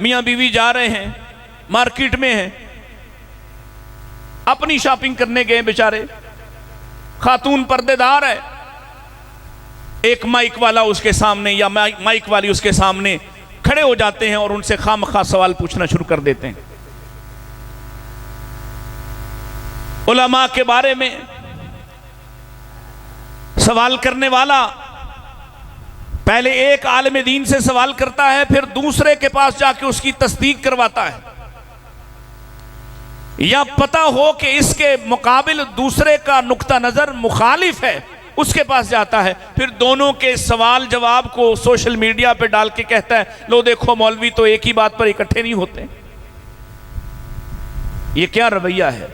मियाँ बीवी जा रहे हैं, मार्केट में हैं, अपनी शॉपिंग करने गए बेचारे, खातून पर्देदार है, एक माइक वाला उसके सामने या माइक वाली उसके सामने खड़े हो जाते हैं और उनसे खामखा सवाल पूछना शुरू कर देते हैं उलमा के बारे में। सवाल करने वाला पहले एक आलिम दीन से सवाल करता है, फिर दूसरे के पास जाके उसकी तस्दीक करवाता है, या पता हो कि इसके मुकाबिल दूसरे का नुक्ता नजर मुखालिफ है, उसके पास जाता है, फिर दोनों के सवाल जवाब को सोशल मीडिया पे डाल के कहता है लो देखो मौलवी तो एक ही बात पर इकट्ठे नहीं होते। ये क्या रवैया है?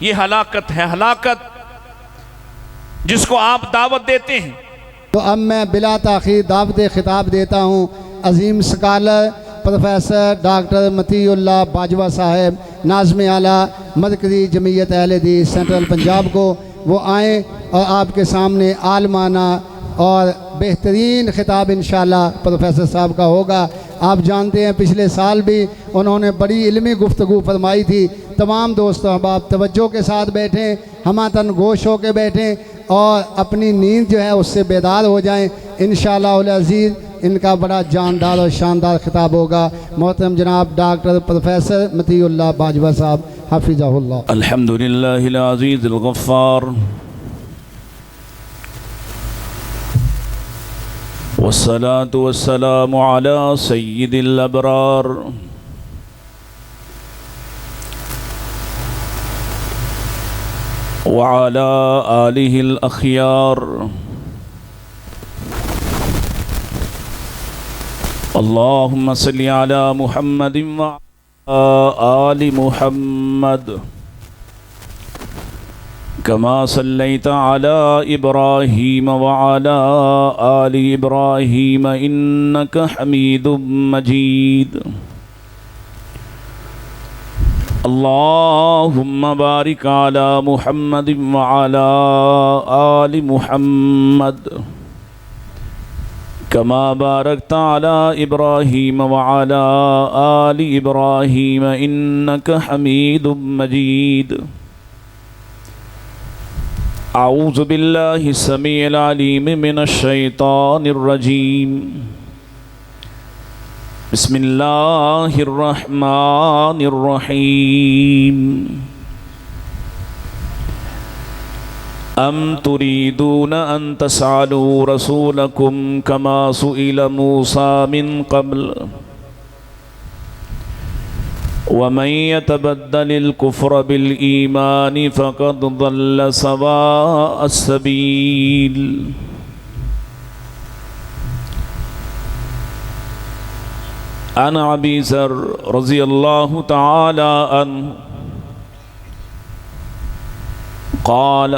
ये हलाकत है, हलाकत जिसको आप दावत देते हैं। तो अब मैं बिला ताखीर दावत खिताब देता हूँ अजीम scholar professor doctor Matiullah Bajwa साहब, नाज़िम आला मरकज़ी जमीयत अहले हदीस सेंट्रल पंजाब को। वो आएँ और आपके सामने आलमाना और बेहतरीन खिताब इंशाअल्लाह प्रोफेसर साहब का होगा। आप जानते हैं पिछले साल भी उन्होंने बड़ी इल्मी गुफ्तगू फरमाई थी। तमाम दोस्तों अहबाब तवज्जो के साथ बैठें, हमातन गोश होकर बैठें और अपनी नींद जो है उससे बेदार हो जाएं। इंशाअल्लाह उल अज़ीज़ इनका बड़ा जानदार और शानदार खिताब होगा। मोहतरम जनाब डॉक्टर प्रोफेसर मतीउल्लाह बाजवा साहब हफ़िज़हुल्लाह। अल्हम्दुलिल्लाहिल अज़ीज़िल गफ़्फ़ार वस्सलातु वस्सलामु अला सय्यिदिल अबरार व अला आलिहिल अख़ियार। अल्लाहुम्मा सल्लि अला मुहम्मदिन व आलि मुहम्मद कमा सल्लैता अला इब्राहीम व अला आलि इब्राहीम इन्नका हमीदुम मजीद। अल्लाहुम्मा बारिक अला मुहम्मदिन व अला आलि मुहम्मद कमा बारकता अला इब्राहीम व अला आलि इब्राहीम इन्नका हमीदुम मजीद। अऊज़ु बिल्लाहि समीइल अलीम मिनश शैतानिर रजीम। बिस्मिल्लाहिर रहमानिर रहीम। अम तुरीदून अन तसअलू रसूलकुम कमा सुइल मूसा मिन क़ब्ल वमन यतबद्दलिल कुफ्र बिल ईमानि फ़क़द ज़ल्ल सवाअस सबील। अन अबी ज़र रज़ियल्लाहु तआला अन्हु क़ाल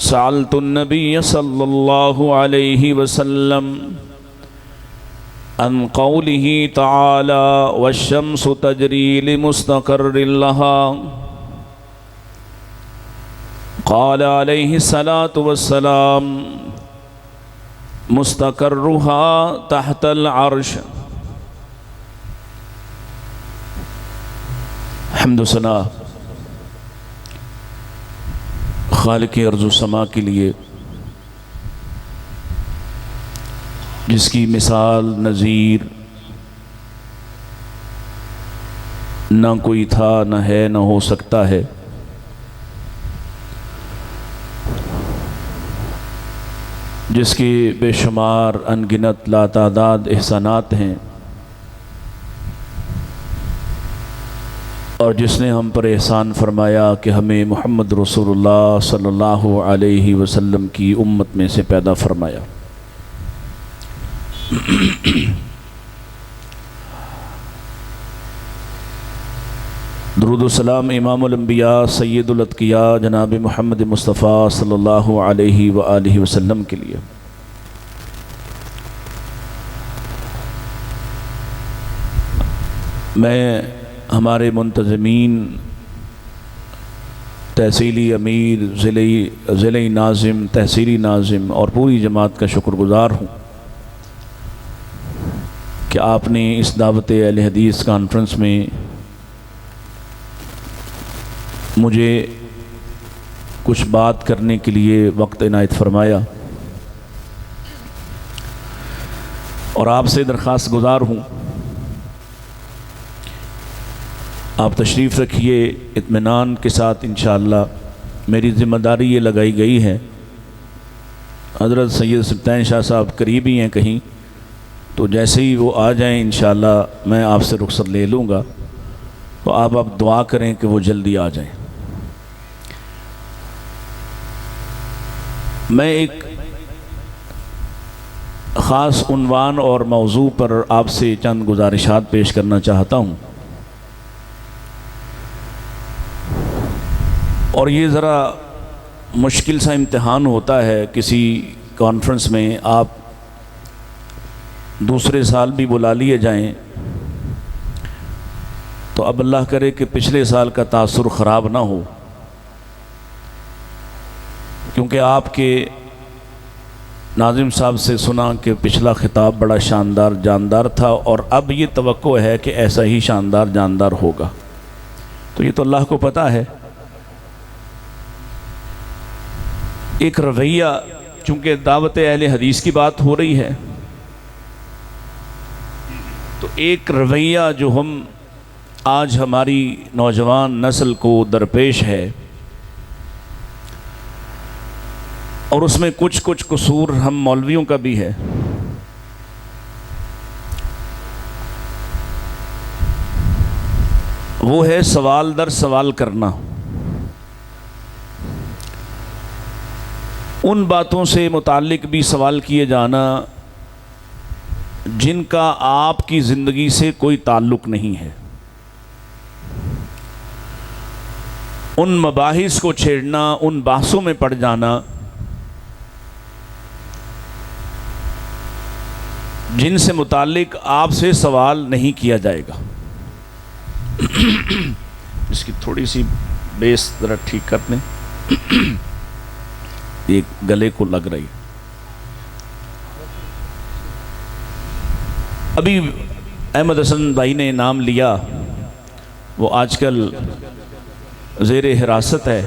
सअल्तु नबिय्य सल्लल्लाहु अलैहि वसल्लम अन क़ौलिही तआला वश्शम्सु तजरी लिमुस्तक़र्रिन लहा। क़ाल अलैहि सलातु वस्सलाम मुस्तक़र्रुहा तहतल अर्श। हम्द सना खालिक़ अर्ज़ व समा के लिए जिसकी मिसाल नज़ीर न कोई था, न है, न हो सकता है। जिसके बेशुमार अनगिनत लातादाद एहसानात हैं और जिसने हम पर एहसान फरमाया कि हमें मोहम्मद रसूलुल्लाह सल्लल्लाहु अलैहि वसल्लम की उम्मत में से पैदा फरमाया। दुरूद व सलाम इमामुल अंबिया सय्यदुल अत्किया जनाब मोहम्मद मुस्तफ़ा सल्लल्लाहु अलैहि व आलिहि वसल्लम के लिए। मैं हमारे मुंतज़मीन, तहसीली अमीर, ज़िले नाज़िम, तहसीली नाज़िम और पूरी जमात का शुक्रगुज़ार हूँ कि आपने इस दावत अहले हदीस कॉन्फ्रेंस में मुझे कुछ बात करने के लिए वक्त इनायत फरमाया और आपसे दरख्वास्त गुजार हूँ, आप तशरीफ़ रखिए इत्मीनान के साथ। इंशाअल्लाह मेरी ज़िम्मेदारी ये लगाई गई है, हज़रत सैयद सुल्तान शाह साहब करीब ही हैं कहीं, तो जैसे ही वो आ जाएं इंशाअल्लाह मैं आपसे रुखसत ले लूँगा, तो आप दुआ करें कि वो जल्दी आ जाएं। मैं एक ख़ास उन्वान और मौजू पर आपसे चंद गुजारिशात पेश करना चाहता हूँ, और ये ज़रा मुश्किल सा इम्तिहान होता है किसी कॉन्फ्रेंस में आप दूसरे साल भी बुला लिए जाएं, तो अब अल्लाह करे कि पिछले साल का तासुर ख़राब ना हो, क्योंकि आपके नाज़िम साहब से सुना कि पिछला खिताब बड़ा शानदार जानदार था और अब ये तवक्को है कि ऐसा ही शानदार जानदार होगा। तो ये तो अल्लाह को पता है। एक रवैया, चूँकि दावत अहले हदीस की बात हो रही है, तो एक रवैया जो हम आज हमारी नौजवान नस्ल को दरपेश है और उसमें कुछ कुछ कसूर हम मौलवियों का भी है, वो है सवाल दर सवाल करना। उन बातों से मुताल्लिक भी सवाल किए जाना जिनका आपकी ज़िंदगी से कोई ताल्लुक़ नहीं है, उन मबाहिस को छेड़ना, उन बासों में पड़ जाना जिनसे मुताल्लिक आपसे सवाल नहीं किया जाएगा। इसकी थोड़ी सी बेस ज़रा ठीक कर लें, ये गले को लग रही। अभी अहमद हसन भाई ने नाम लिया, वो आजकल ज़ेर हिरासत है,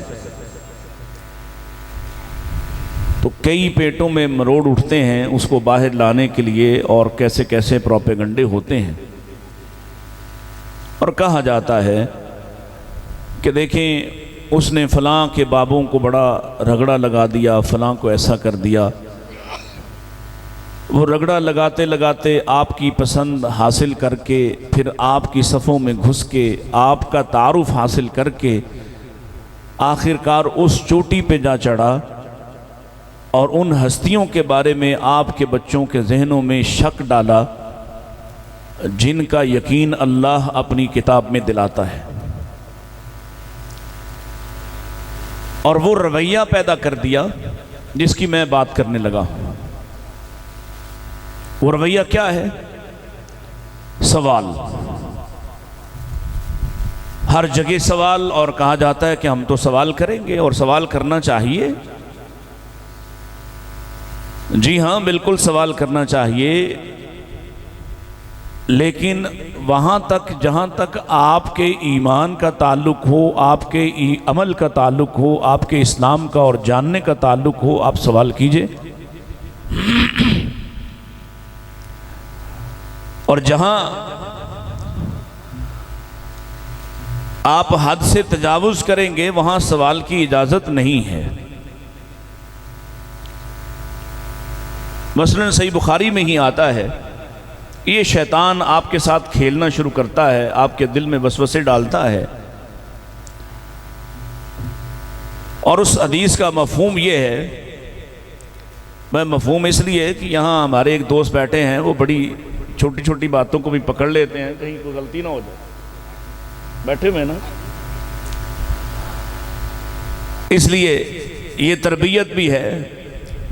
तो कई पेटों में मरोड़ उठते हैं उसको बाहर लाने के लिए, और कैसे कैसे प्रोपेगंडे होते हैं। और कहा जाता है कि देखें उसने फ़लाँ के बाबों को बड़ा रगड़ा लगा दिया, फ़लाँ को ऐसा कर दिया। वो रगड़ा लगाते लगाते आपकी पसंद हासिल करके, फिर आपकी सफ़ों में घुस के, आपका तारुफ हासिल करके आखिरकार उस चोटी पे जा चढ़ा और उन हस्तियों के बारे में आपके बच्चों के जहनों में शक डाला जिनका यकीन अल्लाह अपनी किताब में दिलाता है। और वो रवैया पैदा कर दिया जिसकी मैं बात करने लगा। वो रवैया क्या है? सवाल, हर जगह सवाल, और कहा जाता है कि हम तो सवाल करेंगे और सवाल करना चाहिए। जी हाँ, बिल्कुल सवाल करना चाहिए, लेकिन वहाँ तक जहाँ तक आपके ईमान का ताल्लुक़ हो, आपके अमल का ताल्लुक़ हो, आपके इस्लाम का और जानने का ताल्लुक़ हो, आप सवाल कीजिए। और जहाँ आप हद से तजावुज़ करेंगे वहाँ सवाल की इजाज़त नहीं है। मसलन सही बुखारी में ही आता है, ये शैतान आपके साथ खेलना शुरू करता है, आपके दिल में वसवसे डालता है, और उस हदीस का मफ़हूम ये है, मैं मफ़हूम इसलिए कि यहाँ हमारे एक दोस्त बैठे हैं, वो बड़ी छोटी छोटी बातों को भी पकड़ लेते हैं, कहीं कोई गलती ना हो जाए, बैठे हुए ना, इसलिए ये तरबियत भी है।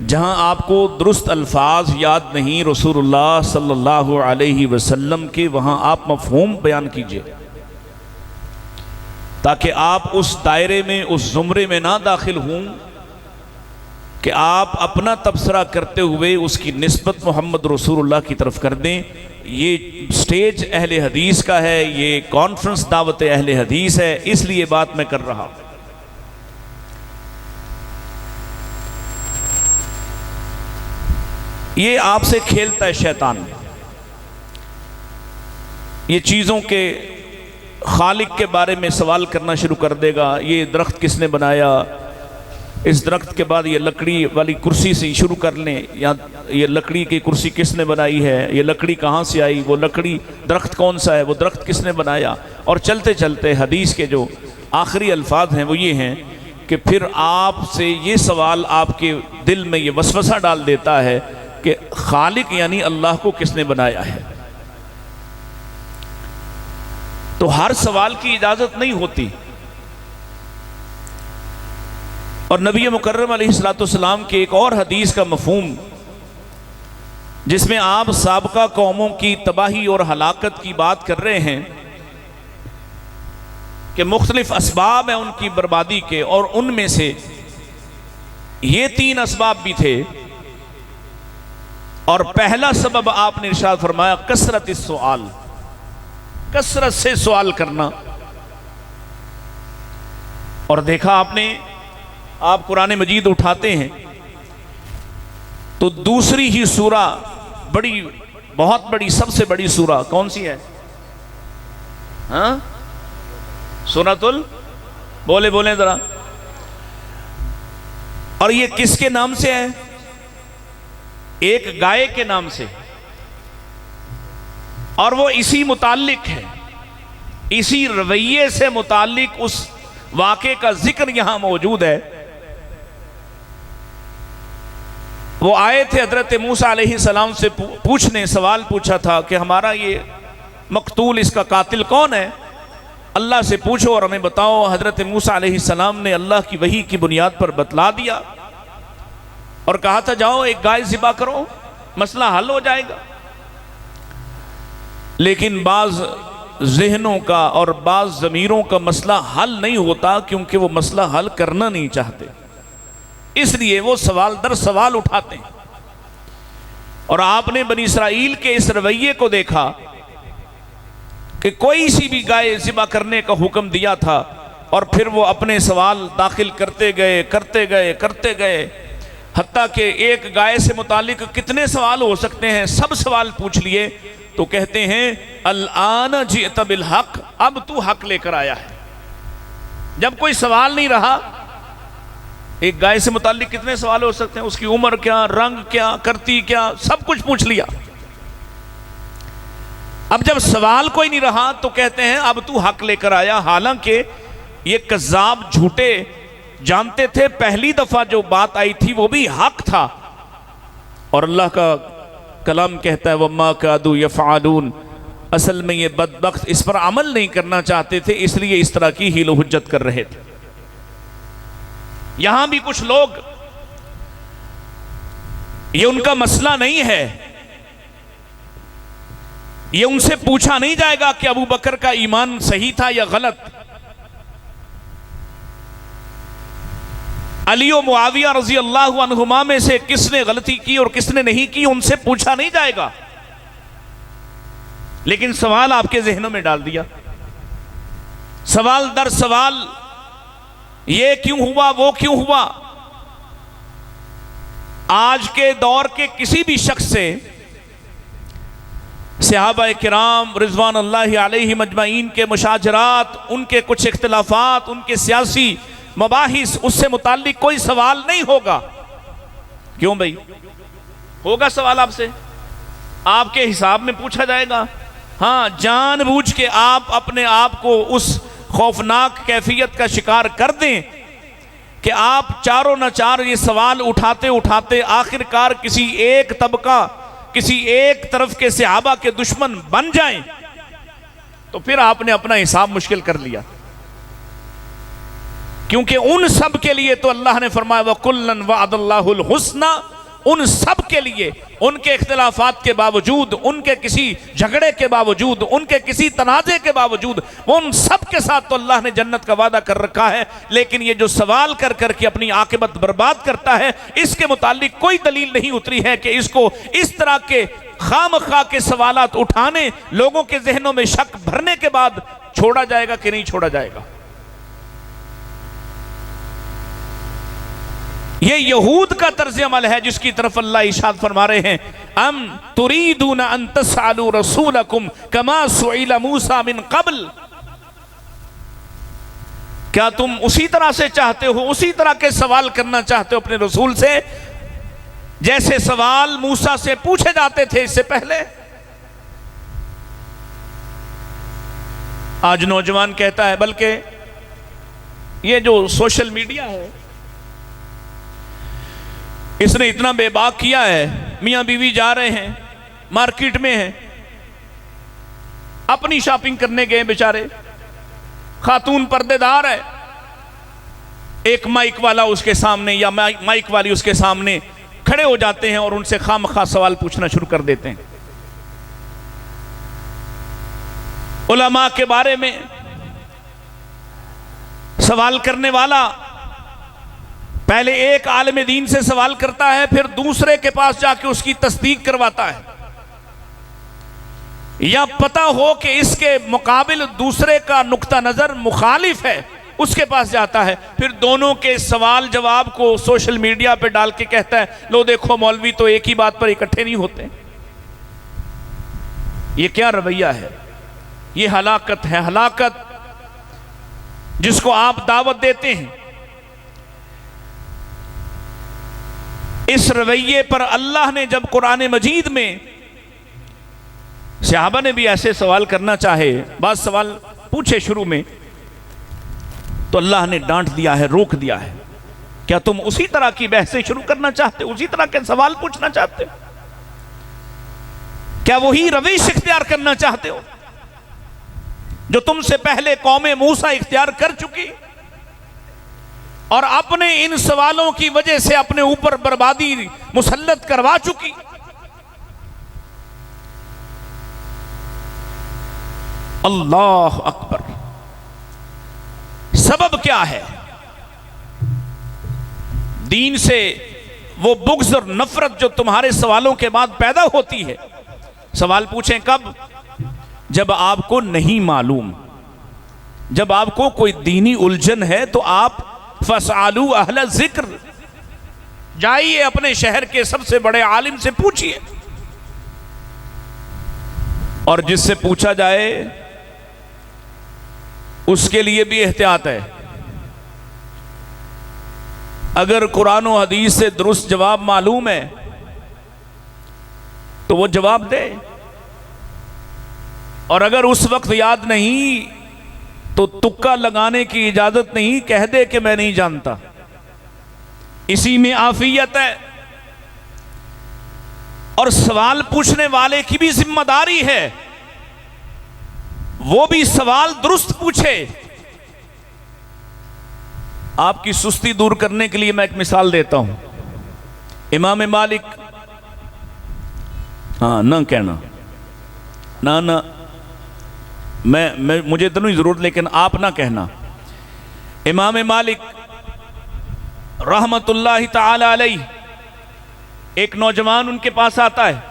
जहाँ आपको दुरुस्त अल्फाज याद नहीं रसूलुल्लाह सल्लल्लाहु अलैहि वसल्लम के, वहाँ आप मफ़हूम बयान कीजिए, ताकि आप उस दायरे में, उस ज़ुमरे में ना दाखिल हों कि आप अपना तबसरा करते हुए उसकी निस्बत मोहम्मद रसूलुल्लाह की तरफ कर दें। ये स्टेज अहले हदीस का है, ये कॉन्फ्रेंस दावत अहले हदीस है, इसलिए बात मैं कर रहा हूं। ये आपसे खेलता है शैतान, ये चीज़ों के खालिक के बारे में सवाल करना शुरू कर देगा। ये दरख्त किसने बनाया, इस दरख्त के बाद ये लकड़ी वाली कुर्सी से शुरू कर लें, या ये लकड़ी की कुर्सी किसने बनाई है, ये लकड़ी कहाँ से आई, वो लकड़ी दरख्त कौन सा है, वो दरख्त किसने बनाया। और चलते चलते हदीस के जो आखिरी अल्फाज हैं वो ये हैं कि फिर आपसे ये सवाल आपके दिल में ये वसवसा डाल देता है कि खालिक यानी अल्लाह को किसने बनाया है। तो हर सवाल की इजाजत नहीं होती। और नबी मुकर्रम अलैहिस्सलाम के एक और हदीस का मफहूम, जिसमें आप साबका कौमों की तबाही और हलाकत की बात कर रहे हैं कि मुख्तलिफ असबाब हैं उनकी बर्बादी के, और उनमें से ये 3 असबाब भी थे। और पहला सबब आपने इरशाद फरमाया कसरत सवाल, कसरत से सवाल करना। और देखा आपने, आप कुरान मजीद उठाते हैं तो दूसरी ही सूरा बड़ी, बहुत बड़ी, सबसे बड़ी सूरा कौन सी है? हाँ, सूरतुल, बोले बोले जरा। और ये किसके नाम से है? एक गाय के नाम से, और वो इसी मुताल्लिक है, इसी रवैये से मुताल्लिक उस वाक़े का जिक्र यहां मौजूद है। वो आए थे हजरत मूसा अलैहिस्सलाम से पूछने, सवाल पूछा था कि हमारा ये मकतूल, इसका कातिल कौन है, अल्लाह से पूछो और हमें बताओ। हजरत मूसा अलैहिस्सलाम ने अल्लाह की वही की बुनियाद पर बतला दिया और कहा था जाओ एक गाय ज़िबा करो, मसला हल हो जाएगा। लेकिन बाज़ जहनों का और बाज़ ज़मीरों का मसला हल नहीं होता, क्योंकि वो मसला हल करना नहीं चाहते, इसलिए वो सवाल दर सवाल उठाते हैं। और आपने बनी इसराइल के इस रवैये को देखा कि कोई सी भी गाय ज़िबा करने का हुक्म दिया था, और फिर वो अपने सवाल दाखिल करते गए करते गए करते गए, हत्ता कि एक गाय से मुतालिक कितने सवाल हो सकते हैं, सब सवाल पूछ लिए। तो कहते हैं अल-आन जिअत बिल हक, अब तू हक लेकर आया है। जब कोई सवाल नहीं रहा, एक गाय से मुतालिक कितने सवाल हो सकते हैं, उसकी उम्र क्या, रंग क्या, करती क्या, सब कुछ पूछ लिया। अब जब सवाल कोई नहीं रहा तो कहते हैं अब तू हक लेकर आया। हालांकि ये कज़्ज़ाब झूठे जानते थे, पहली दफा जो बात आई थी वो भी हक था। और अल्लाह का कलाम कहता है वम्मा कादू यफ़अलून, असल में ये बदबख्त इस पर अमल नहीं करना चाहते थे, इसलिए इस तरह की हीलो हुज्जत कर रहे थे। यहां भी कुछ लोग, ये उनका मसला नहीं है, ये उनसे पूछा नहीं जाएगा कि अबू बकर का ईमान सही था या गलत, अली और मुआविया रजी अल्लाह अन्हुमा में से किसने गलती की और किसने नहीं की, उनसे पूछा नहीं जाएगा। लेकिन सवाल आपके जहनों में डाल दिया, सवाल दर सवाल, ये क्यों हुआ, वो क्यों हुआ। आज के दौर के किसी भी शख्स से सहाबा किराम रिजवान अल्लाह अलैहिम अजमाइन के मुशाजरात, उनके कुछ इख्तिलाफात, उनके सियासी मबाहिस, उससे मुताल्लिक कोई सवाल नहीं होगा। क्यों भाई, होगा सवाल आपसे, आपके हिसाब में पूछा जाएगा। हाँ, जानबूझ के आप अपने आप को उस खौफनाक कैफियत का शिकार कर दें कि आप चारों न चार ये सवाल उठाते उठाते आखिरकार किसी एक तबका, किसी एक तरफ के सहाबा के दुश्मन बन जाएं, तो फिर आपने अपना हिसाब मुश्किल कर लिया। क्योंकि उन सब के लिए तो अल्लाह ने फरमाया वकुल्लन वअदल्लाहुल हुस्ना उन सब के लिए, उनके इख्तिलाफात के बावजूद, उनके किसी झगड़े के बावजूद, उनके किसी तनाज़े के बावजूद, उन सब के साथ तो अल्लाह ने जन्नत का वादा कर रखा है। लेकिन ये जो सवाल कर कर के अपनी आकिबत बर्बाद करता है, इसके मुतालिक कोई दलील नहीं उतरी है कि इसको इस तरह के खामखा के सवालात उठाने, लोगों के जहनों में शक भरने के बाद छोड़ा जाएगा कि नहीं छोड़ा जाएगा। ये यहूद का तर्ज अमल है जिसकी तरफ अल्लाह इरशाद फरमा रहे हैं, अम तुरीदूना अन तसअलू रसूलकुम कमा सुइला मूसा मिन क़ब्ल। क्या तुम उसी तरह से चाहते हो, उसी तरह के सवाल करना चाहते हो अपने रसूल से जैसे सवाल मूसा से पूछे जाते थे इससे पहले? आज नौजवान कहता है, बल्कि ये जो सोशल मीडिया है इसने इतना बेबाक किया है, मियां बीवी जा रहे हैं, मार्केट में हैं, अपनी शॉपिंग करने गए बेचारे, खातून पर्देदार है, एक माइक वाला उसके सामने या माइक वाली उसके सामने खड़े हो जाते हैं और उनसे खामखा सवाल पूछना शुरू कर देते हैं। उलमा के बारे में सवाल करने वाला पहले एक आलिम दीन से सवाल करता है, फिर दूसरे के पास जाके उसकी तस्दीक करवाता है, या पता हो कि इसके मुकाबिल दूसरे का नुक्ता नजर मुखालिफ है, उसके पास जाता है, फिर दोनों के सवाल जवाब को सोशल मीडिया पे डाल के कहता है, लो देखो मौलवी तो एक ही बात पर इकट्ठे नहीं होते। ये क्या रवैया है? ये हलाकत है, हलाकत जिसको आप दावत देते हैं। इस रवैये पर अल्लाह ने जब कुरान मजीद में सहाबा ने भी ऐसे सवाल करना चाहे, बाद सवाल पूछे शुरू में, तो अल्लाह ने डांट दिया है, रोक दिया है। क्या तुम उसी तरह की बहसें शुरू करना चाहते हो, उसी तरह के सवाल पूछना चाहते हो? क्या वही रविश इख्तियार करना चाहते हो जो तुमसे पहले कौमे मूसा इख्तियार कर चुकी और अपने इन सवालों की वजह से अपने ऊपर बर्बादी मुसल्लत करवा चुकी? अल्लाह अकबर। सबब क्या है? दीन से वो बुग़्ज़ और नफरत जो तुम्हारे सवालों के बाद पैदा होती है। सवाल पूछें कब? जब आपको नहीं मालूम, जब आपको कोई दीनी उलझन है तो आप फसआलू अहल जिक्र, जाइए अपने शहर के सबसे बड़े आलिम से पूछिए। और जिससे पूछा जाए उसके लिए भी एहतियात है। अगर कुरान और हदीस से दुरुस्त जवाब मालूम है तो वो जवाब दे, और अगर उस वक्त याद नहीं तो तुक्का लगाने की इजाजत नहीं, कह दे कि मैं नहीं जानता। इसी में आफियत है। और सवाल पूछने वाले की भी जिम्मेदारी है, वो भी सवाल दुरुस्त पूछे। आपकी सुस्ती दूर करने के लिए मैं एक मिसाल देता हूं। इमाम मालिक, हाँ ना कहना ना ना, मैं मुझे तो नहीं जरूरत, लेकिन आप ना कहना। इमाम मालिक रहमतुल्लाहि ताला अलैहि, एक नौजवान उनके पास आता है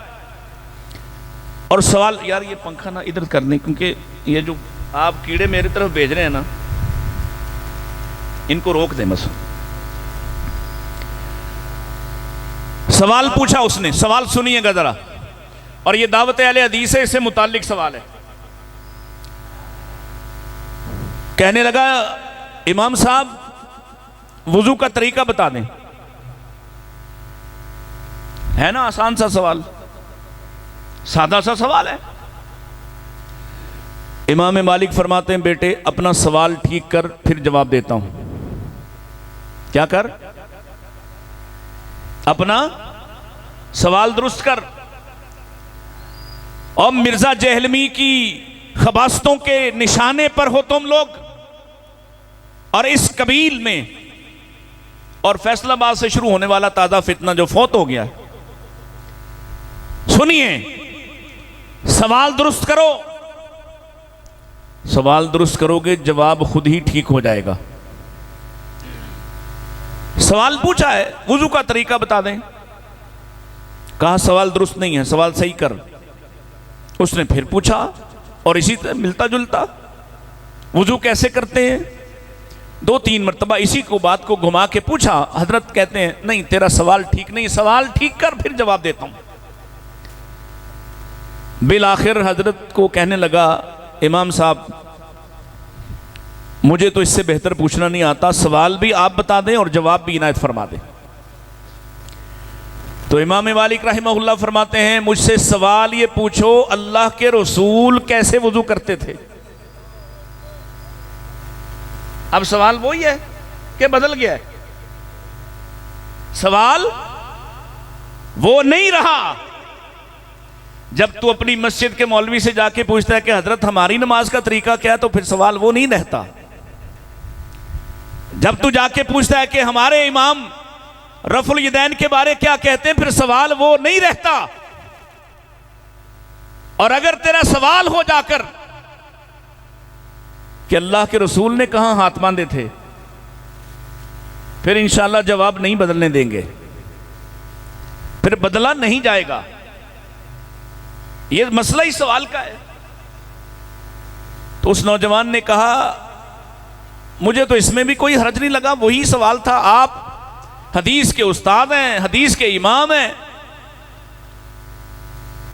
और सवाल, यार ये पंखा ना इधर करने, क्योंकि ये जो आप कीड़े मेरी तरफ भेज रहे हैं ना, इनको रोक दें बस। सवाल पूछा उसने, सवाल सुनिएगा जरा, और ये दावत अहले हदीस है, इससे मुताल्लिक सवाल है। कहने लगा, इमाम साहब वुजू का तरीका बता दें। है ना आसान सा सवाल, सादा सा सवाल है। इमाम मालिक फरमाते हैं, बेटे अपना सवाल ठीक कर, फिर जवाब देता हूं। क्या कर? अपना सवाल दुरुस्त कर। और मिर्जा जहलमी की खबासतों के निशाने पर हो तुम लोग, और इस कबील में, और फैसलाबाद से शुरू होने वाला ताजा फितना जो फौत हो गया, सुनिए, सवाल दुरुस्त करो। सवाल दुरुस्त करोगे जवाब खुद ही ठीक हो जाएगा। सवाल पूछा है, वुजू का तरीका बता दें, कहा सवाल दुरुस्त नहीं है, सवाल सही कर। उसने फिर पूछा और इसी तरह मिलता जुलता, वुजू कैसे करते हैं, 2-3 मरतबा इसी को बात को घुमा के पूछा। हजरत कहते हैं नहीं तेरा सवाल ठीक नहीं, सवाल ठीक कर फिर जवाब देता हूं। बिल आखिर हजरत को कहने लगा, इमाम साहब मुझे तो इससे बेहतर पूछना नहीं आता, सवाल भी आप बता दें और जवाब भी इनायत फरमा दें। तो इमाम मालिक रहमहुल्लाह फरमाते हैं, मुझसे सवाल ये पूछो अल्लाह के रसूल कैसे वुजू करते थे। अब सवाल वही है कि बदल गया है? सवाल वो नहीं रहा। जब तू अपनी मस्जिद के मौलवी से जाके पूछता है कि हजरत हमारी नमाज का तरीका क्या है, तो फिर सवाल वो नहीं रहता। जब तू जाके पूछता है कि हमारे इमाम रफुल यदैन के बारे क्या कहते हैं, फिर सवाल वो नहीं रहता। और अगर तेरा सवाल हो जाकर कि अल्लाह के रसूल ने कहां हाथ बांधे थे, फिर इंशाअल्लाह जवाब नहीं बदलने देंगे, फिर बदला नहीं जाएगा। यह मसला ही सवाल का है। तो उस नौजवान ने कहा मुझे तो इसमें भी कोई हर्ज नहीं लगा, वही सवाल था, आप हदीस के उस्ताद हैं, हदीस के इमाम हैं,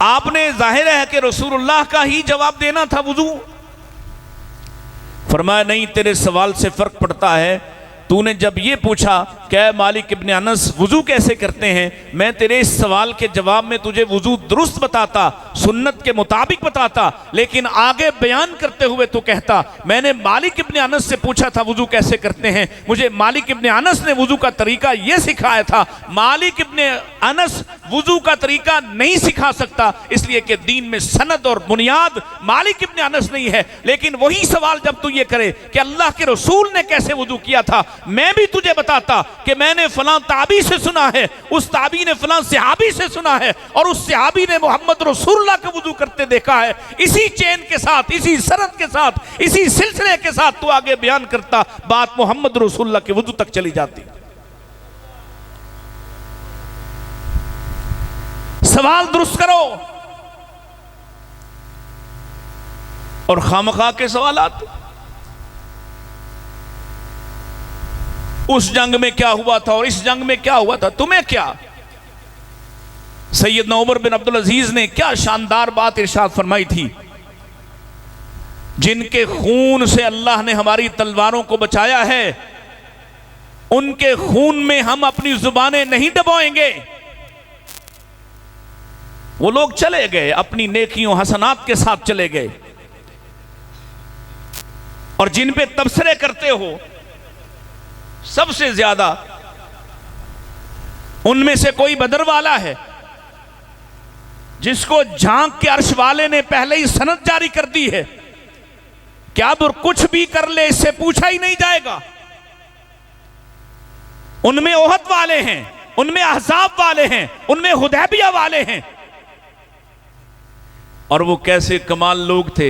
आपने जाहिर है कि रसूलुल्लाह का ही जवाब देना था वुजू। फरमाया नहीं, तेरे सवाल से फर्क पड़ता है। तूने जब ये पूछा क्या मालिक इब्ने अनस वुजू कैसे करते हैं, मैं तेरे इस सवाल के जवाब में तुझे वुजू दुरुस्त बताता, सुन्नत के मुताबिक बताता, लेकिन आगे बयान करते हुए तू कहता मैंने मालिक इब्ने अनस से पूछा था वुजू कैसे करते हैं, मुझे मालिक इब्ने अनस ने वुजू का तरीका यह सिखाया था। मालिक इब्ने अनस वुजू का तरीका नहीं सिखा सकता, इसलिए कि दीन में सनद और बुनियाद मालिक इब्ने अनस नहीं है। लेकिन वही सवाल जब तू ये करे कि अल्लाह के रसूल ने कैसे वुजू किया था, मैं भी तुझे बताता कि मैंने फलां ताबी से सुना है, उस ताबी ने फलां सहाबी से सुना है, और उस सहाबी ने मोहम्मद रसूलुल्लाह के वुजू करते देखा है। इसी चेन के साथ, इसी सरत के साथ, इसी सिलसिले के साथ तू आगे बयान करता, बात मोहम्मद रसूलुल्लाह के वुजू तक चली जाती। सवाल दुरुस्त करो और खामखा के सवालात। उस जंग में क्या हुआ था और इस जंग में क्या हुआ था, तुम्हें क्या। सैयदना उमर बिन अब्दुल अजीज ने क्या शानदार बात इरशाद फरमाई थी, जिनके खून से अल्लाह ने हमारी तलवारों को बचाया है, उनके खून में हम अपनी जुबानें नहीं डबोएंगे। वो लोग चले गए, अपनी नेकियों हसनात के साथ चले गए, और जिन पे तबसरे करते हो सबसे ज्यादा उनमें से कोई बदर वाला है जिसको झांक के अर्श वाले ने पहले ही सनद जारी कर दी है कि अब कुछ भी कर ले इससे पूछा ही नहीं जाएगा। उनमें ओहद वाले हैं, उनमें अहज़ाब वाले हैं, उनमें हुदैबिया वाले हैं, और वो कैसे कमाल लोग थे।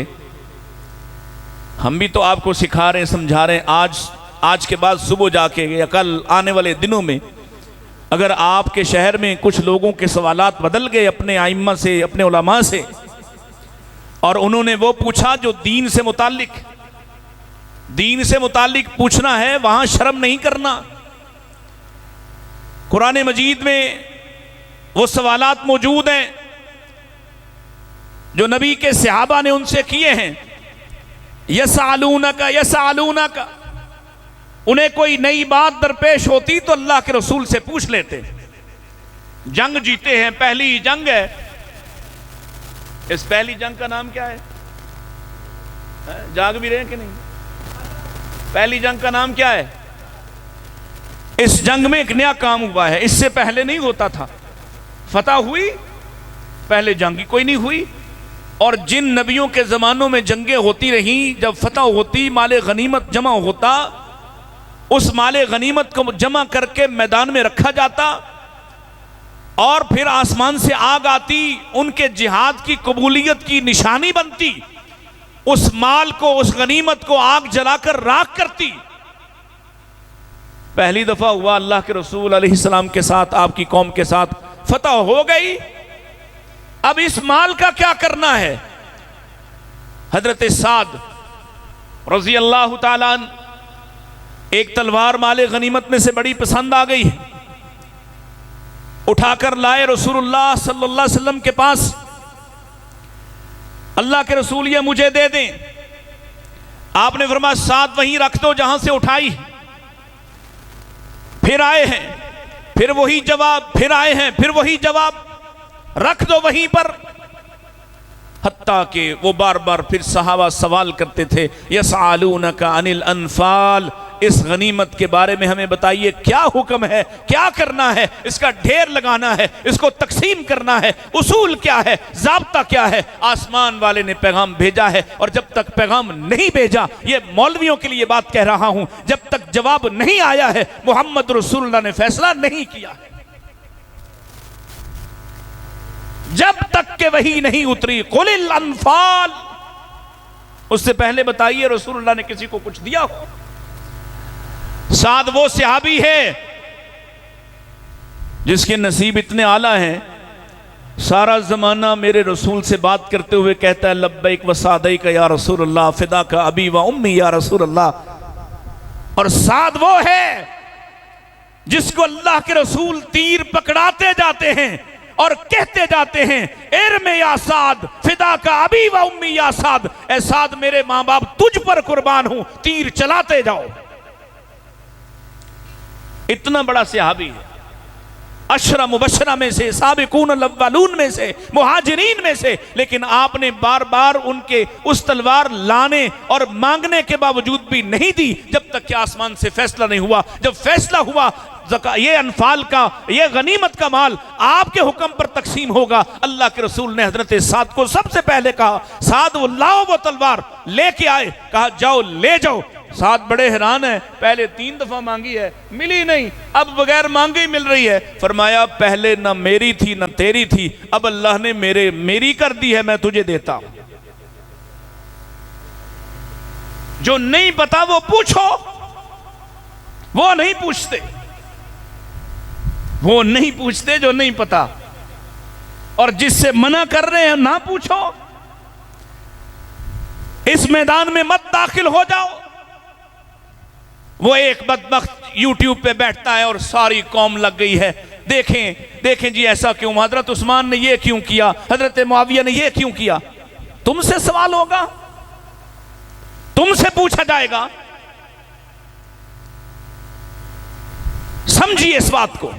हम भी तो आपको सिखा रहे हैं, समझा रहे हैं। आज के बाद सुबह जाके या कल आने वाले दिनों में अगर आपके शहर में कुछ लोगों के सवालात बदल गए अपने आइम्मा से, अपने उलमा से, और उन्होंने वो पूछा जो दीन से मुतालिक पूछना है, वहां शर्म नहीं करना। कुरान मजीद में वो सवालात मौजूद हैं जो नबी के सहाबा ने उनसे किए हैं। यसअलूनका का उन्हें कोई नई बात दरपेश होती तो अल्लाह के रसूल से पूछ लेते। जंग जीते हैं, पहली जंग है, इस पहली जंग का नाम क्या है? जाग भी रहे कि नहीं? पहली जंग का नाम क्या है? इस जंग में एक नया काम हुआ है, इससे पहले नहीं होता था। फतह हुई, पहले जंग ही कोई नहीं हुई। और जिन नबियों के जमानों में जंगें होती रहीं, जब फतह होती, माले गनीमत जमा होता, उस माले गनीमत को जमा करके मैदान में रखा जाता और फिर आसमान से आग आती, उनके जिहाद की कबूलियत की निशानी बनती, उस माल को, उस गनीमत को आग जलाकर राख करती। पहली दफा हुआ अल्लाह के रसूल अलैहिस्सलाम के साथ, आपकी कौम के साथ फतह हो गई। अब इस माल का क्या करना है? हजरत साद रजी अल्लाह ताला अन्हु, एक तलवार माले गनीमत में से बड़ी पसंद आ गई, उठाकर लाए रसूलुल्लाह सल्लल्लाहु अलैहि वसल्लम के पास। अल्लाह के रसूल ये मुझे दे दें। आपने फरमाया साथ वहीं रख दो जहां से उठाई। फिर आए हैं, फिर वही जवाब, फिर आए हैं, फिर वही जवाब, रख दो वहीं पर। हत्ता कि वो बार बार फिर सहाबा सवाल करते थे, यसअलूनका अनिल अनफाल, इस गनीमत के बारे में हमें बताइए, क्या हुक्म है, क्या करना है, इसका ढेर लगाना है, इसको तकसीम करना है, उसूल क्या है, ज़ाब्ता क्या है। आसमान वाले ने पैगाम भेजा है, और जब तक पैगाम नहीं भेजा, ये मौलवियों के लिए बात कह रहा हूं, जब तक जवाब नहीं आया है, मोहम्मद रसूलुल्लाह ने फैसला नहीं किया है। जब तक के वही नहीं उतरी, कुलिल अनफाल, उससे पहले बताइए रसूलुल्लाह ने किसी को कुछ दिया हो? साद वो सहाबी है जिसके नसीब इतने आला हैं, सारा जमाना मेरे रसूल से बात करते हुए कहता है लब्बैक व सादैक या रसूलल्लाह, फिदा का अबी व उम्मी या रसूलल्लाह। और साद वो है जिसको अल्लाह के रसूल तीर पकड़ाते जाते हैं और कहते जाते हैं, इर्मे या साद, फिदा का अबी व उम्मी या साद, ए साद मेरे मां बाप तुझ पर कुर्बान हूं, तीर चलाते जाओ। इतना बड़ा सहाबी है, अशरा मुबशरा में से, साबिकून अव्वलून में से, मुहाजिरीन में से। लेकिन आपने बार बार उनके उस तलवार लाने और मांगने के बावजूद भी नहीं दी, जब तक कि आसमान से फैसला नहीं हुआ। जब फैसला हुआ, ये अनफाल का, ये गनीमत का माल आपके हुक्म पर तकसीम होगा। अल्लाह के रसूल ने हजरत साद को सबसे पहले कहा, साद वो लाओ वो तलवार। लेके आए, कहा जाओ ले जाओ। साद बड़े हैरान है, पहले 3 दफा मांगी है, मिली नहीं, अब बगैर मांगे ही मिल रही है। फरमाया पहले ना मेरी थी ना तेरी थी, अब अल्लाह ने मेरी कर दी है, मैं तुझे देता हूं। जो नहीं पता वो पूछो, वो नहीं पूछते, वो नहीं पूछते जो नहीं पता। और जिससे मना कर रहे हैं ना पूछो, इस मैदान में मत दाखिल हो जाओ। वो एक बदबख्त यूट्यूब पे बैठता है और सारी कौम लग गई है, देखें देखें जी ऐसा क्यों, हजरत उस्मान ने ये क्यों किया, हजरत मुआविया ने ये क्यों किया। तुमसे सवाल होगा, तुमसे पूछा जाएगा। समझिए इस बात को।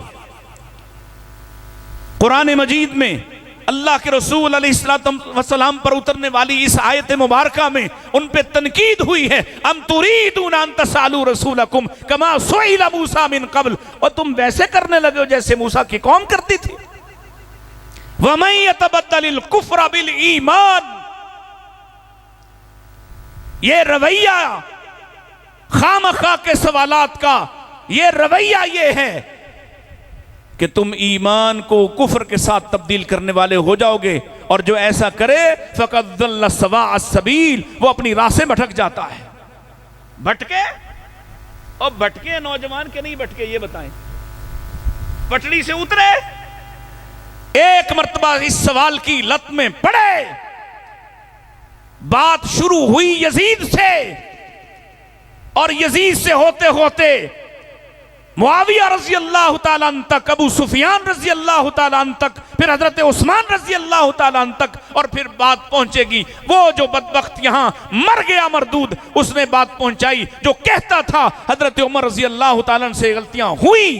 कुरान मजीद में अल्लाह के रसूल अलैहिस्सलाम पर उतरने वाली इस आयत मुबारका में उन पे तनकीद हुई है, अम तुरीदूना अन तसालू रसूलकुम कमा सुइला मूसा मिन क़ब्ल, और तुम वैसे करने लगे हो जैसे मूसा की कौम करती थी। वमन यतबद्दलिल कुफ्र बिल ईमान, ये रवैया खामखा के सवालात का ये रवैया ये है कि तुम ईमान को कुफ्र के साथ तब्दील करने वाले हो जाओगे, और जो ऐसा करे फ़क़द ज़ल्ल सवाअ अस्सबील, वो अपनी राह से भटक जाता है। भटके, और भटके नौजवान के नहीं भटके, ये बताएं। पटड़ी से उतरे, एक मर्तबा इस सवाल की लत में पड़े। बात शुरू हुई यजीद से, और यजीद से होते होते मुआविया रजी अल्लाह ताला अन्हु तक, अबू सुफियान रजी अल्लाह ताला अन्हु तक, फिर हजरत उस्मान रजी अल्लाह ताला अन्हु तक, और फिर बात पहुंचेगी वो जो बदबख्त यहां मर गया मरदूद, उसने बात पहुंचाई जो कहता था हजरत उमर रजी अल्लाह ताला अन्हु से गलतियां हुई।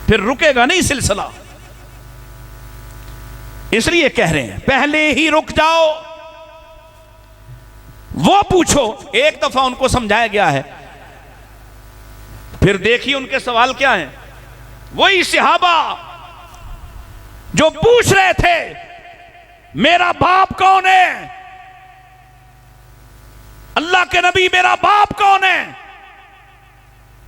फिर रुकेगा नहीं सिलसिला, इसलिए कह रहे हैं पहले ही रुक जाओ। वो पूछो, एक दफा उनको समझाया गया है, फिर देखिए उनके सवाल क्या हैं। वही सहाबा जो पूछ रहे थे मेरा बाप कौन है, अल्लाह के नबी मेरा बाप कौन है,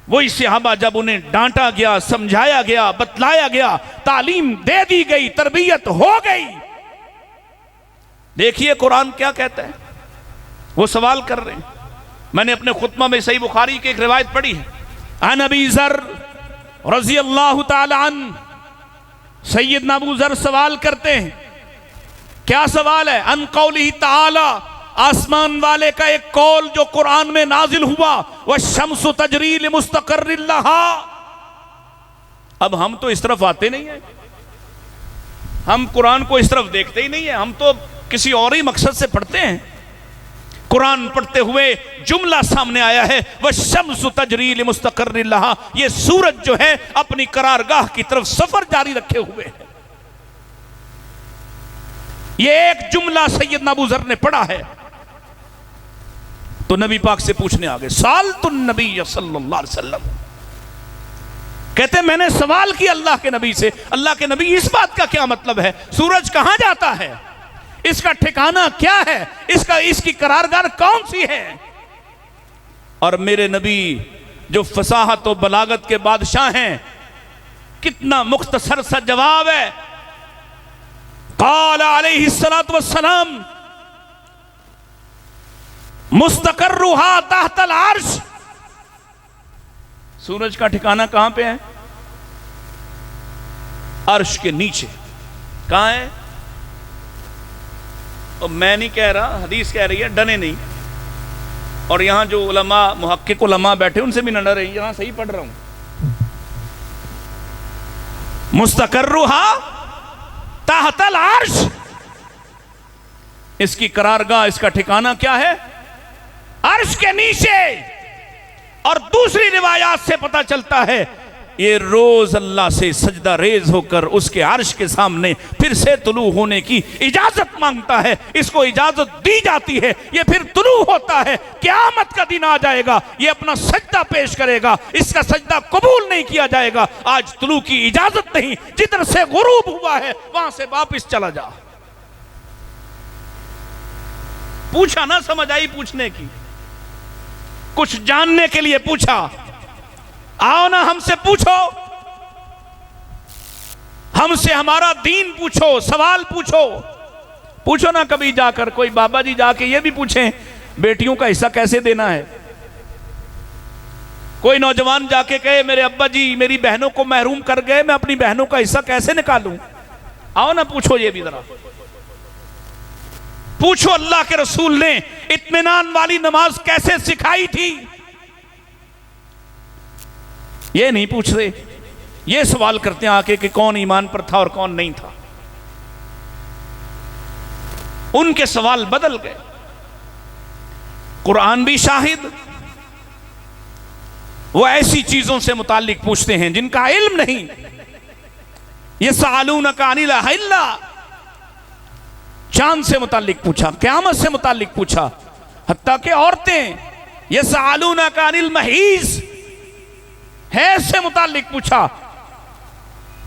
वही सहाबा जब उन्हें डांटा गया, समझाया गया, बतलाया गया, तालीम दे दी गई, तरबियत हो गई, देखिए कुरान क्या कहता है। वो सवाल कर रहे हैं। मैंने अपने खुतबा में सही बुखारी की एक रिवायत पढ़ी है, अन अबी ज़र रज़ी अल्लाह ताला अन, सैयदना अबू ज़र सवाल करते हैं। क्या सवाल है? अन कौलिही ताला, आसमान वाले का एक कौल जो कुरान में नाजिल हुआ, वह शम्सु तजरी लिमुस्तक़र्रिन लहा। अब हम तो इस तरफ आते नहीं है, हम कुरान को इस तरफ देखते ही नहीं है, हम तो किसी और ही मकसद से पढ़ते हैं। कुरान पढ़ते हुए जुमला सामने आया है, वह शम्सु तजरी लिमुस्तक़र्रिन लहा, ये सूरज जो है अपनी करारगाह की तरफ सफर जारी रखे हुए है। ये एक जुमला सैयदना अबू ज़र ने पढ़ा है तो नबी पाक से पूछने आ गए। सालतुन नबी सल्लल्लाहु अलैहि वसल्लम, कहते मैंने सवाल किया अल्लाह के नबी से, अल्लाह के नबी इस बात का क्या मतलब है? सूरज कहां जाता है? इसका ठिकाना क्या है? इसकी करारगाह कौन सी है? और मेरे नबी जो फसाहत और बलागत के बादशाह हैं, कितना मुख्तसर सा जवाब है। क़ाल अलैहिस्सलातु वस्सलाम मुस्तक़र्रुहा तहतल अर्श, सूरज का ठिकाना कहां पे है? अर्श के नीचे। कहां है? और मैं नहीं कह रहा, हदीस कह रही है, डने नहीं। और यहां जो उलमा मुहक्किक उलमा बैठे उनसे भी न डरे, यहां सही पढ़ रहा हूं। मुस्तक़र्रुहा तहतल अर्श, इसकी करारगाह, इसका ठिकाना क्या है? अर्श के नीचे। और दूसरी रिवायात से पता चलता है ये रोज अल्लाह से सजदा रेज होकर उसके अर्श के सामने फिर से तुलू होने की इजाजत मांगता है। इसको इजाजत दी जाती है, ये फिर तुलू होता है। क़यामत का दिन आ जाएगा, ये अपना सजदा पेश करेगा, इसका सजदा कबूल नहीं किया जाएगा। आज तुलू की इजाजत नहीं, जिधर से गुरूब हुआ है वहां से वापिस चला जा। पूछा ना, समझ आई पूछने की, कुछ जानने के लिए पूछा। आओ ना हमसे पूछो, हमसे हमारा दीन पूछो, सवाल पूछो। पूछो ना कभी जाकर, कोई बाबा जी जाके ये भी पूछें बेटियों का हिस्सा कैसे देना है। कोई नौजवान जाके कहे मेरे अब्बा जी मेरी बहनों को महरूम कर गए, मैं अपनी बहनों का हिस्सा कैसे निकालूं। आओ ना पूछो ये भी जरा। पूछो अल्लाह के रसूल ने इत्मीनान वाली नमाज कैसे सिखाई थी। ये नहीं पूछ रहे, ये सवाल करते हैं आके कि कौन ईमान पर था और कौन नहीं था। उनके सवाल बदल गए। कुरान भी शाहिद, वो ऐसी चीजों से मुताल्लिक पूछते हैं जिनका इल्म नहीं। ये सअलूनका अनिल अहिल्ला, चांद से मुताल्लिक पूछा, क़यामत से मुताल्लिक पूछा, हत्ता के औरतें ये सअलूनका अनिल महीज़ है से मुताल्लिक पूछा।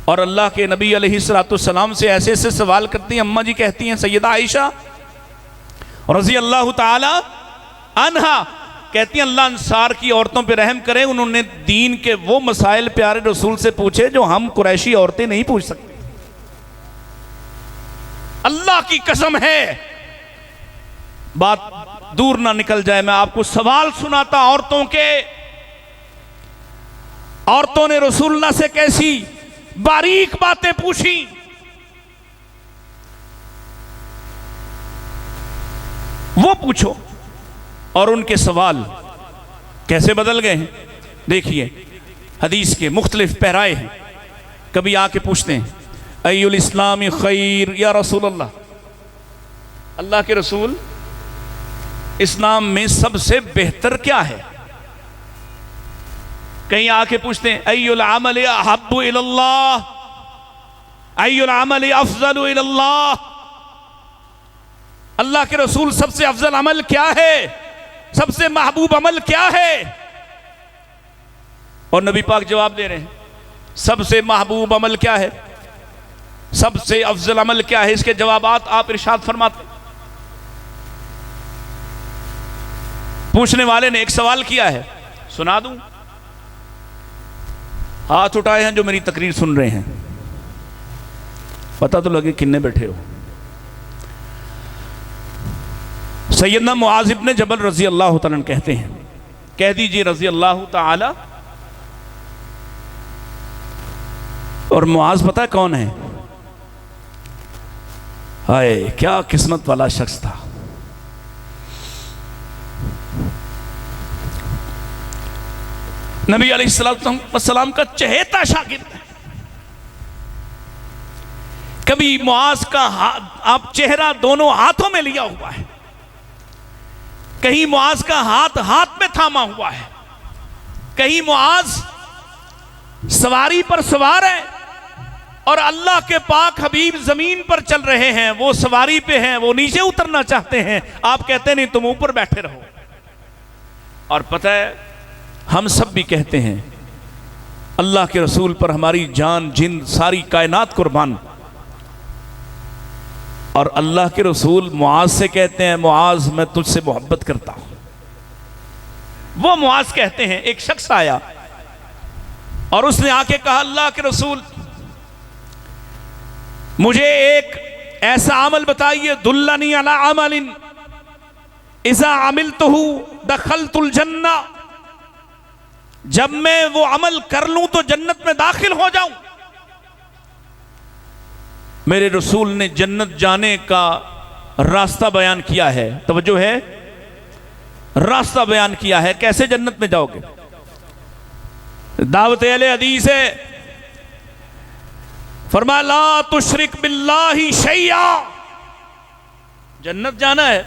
और अल्लाह के नबी अलैहिस्सलाम से ऐसे ऐसे सवाल करती हैं। अम्मा जी कहती हैं, सैयदा आयशा रज़ी अल्लाह ताला अन्हा कहती हैं अल्लाह अंसार की औरतों पे रहम करें, उन्होंने दीन के वो मसाइल प्यारे रसूल से पूछे जो हम कुरैशी औरतें नहीं पूछ सकती। अल्लाह की कसम है, बात दूर ना निकल जाए, मैं आपको सवाल सुनाता औरतों के। औरतों ने रसूलुल्लाह से कैसी बारीक बातें पूछी। वो पूछो और उनके सवाल कैसे बदल गए हैं। देखिए हदीस के मुख्तलिफ पैराए हैं। कभी आके पूछते हैं अय्युल इस्लामी खैर या रसूलल्लाह, अल्लाह के रसूल इस्लाम में सबसे बेहतर क्या है। कहीं आके पूछते हैं अय्युल अमल अहब्बु इलल्लाह, अय्युल अमल अफजलु इलल्लाह, अल्लाह के रसूल सबसे अफजल अमल क्या है, सबसे महबूब अमल क्या है। और नबी पाक जवाब दे रहे हैं सबसे महबूब अमल क्या है, सबसे अफजल अमल क्या है। इसके जवाबात आप इरशाद फरमाते। पूछने वाले ने एक सवाल किया है, सुना दूं। हाथ उठाए हैं जो मेरी तकरीर सुन रहे हैं, पता तो लगे किन्ने बैठे हो। सैयदना मुआज़ इब्न जबल रजी अल्लाह तआला कहते हैं, कह दीजिए रजी अल्लाह तआला। और मुआज़ पता है कौन है? हाय क्या किस्मत वाला शख्स था। नबी अलैहिस्सलाम का चहेता शागिर्द है। कभी मुआज़ का आप चेहरा दोनों हाथों में लिया हुआ है, कहीं मुआज़ का हाथ हाथ में थामा हुआ है, कहीं मुआज़ सवारी पर सवार है और अल्लाह के पाक हबीब जमीन पर चल रहे हैं, वो सवारी पे हैं, वो नीचे उतरना चाहते हैं, आप कहते नहीं तुम ऊपर बैठे रहो। और पता है हम सब भी कहते हैं अल्लाह के रसूल पर हमारी जान जिंद सारी कायनात कुर्बान। और अल्लाह के रसूल मुआज़ से कहते हैं मुआज़ मैं तुझसे मोहब्बत करता हूं। वो मुआज़ कहते हैं एक शख्स आया और उसने आके कहा अल्लाह के रसूल मुझे एक ऐसा अमल बताइए, दुल्लनी अला अमलिन इज़ा अमिलतहु दखलतुल जन्ना, जब मैं वो अमल कर लूं तो जन्नत में दाखिल हो जाऊं। मेरे रसूल ने जन्नत जाने का रास्ता बयान किया है, तवज्जो है, रास्ता बयान किया है कैसे जन्नत में जाओगे। दावत अहले हदीस है, फरमाया ला तुशरिक बिल्लाहि शैया। जन्नत जाना है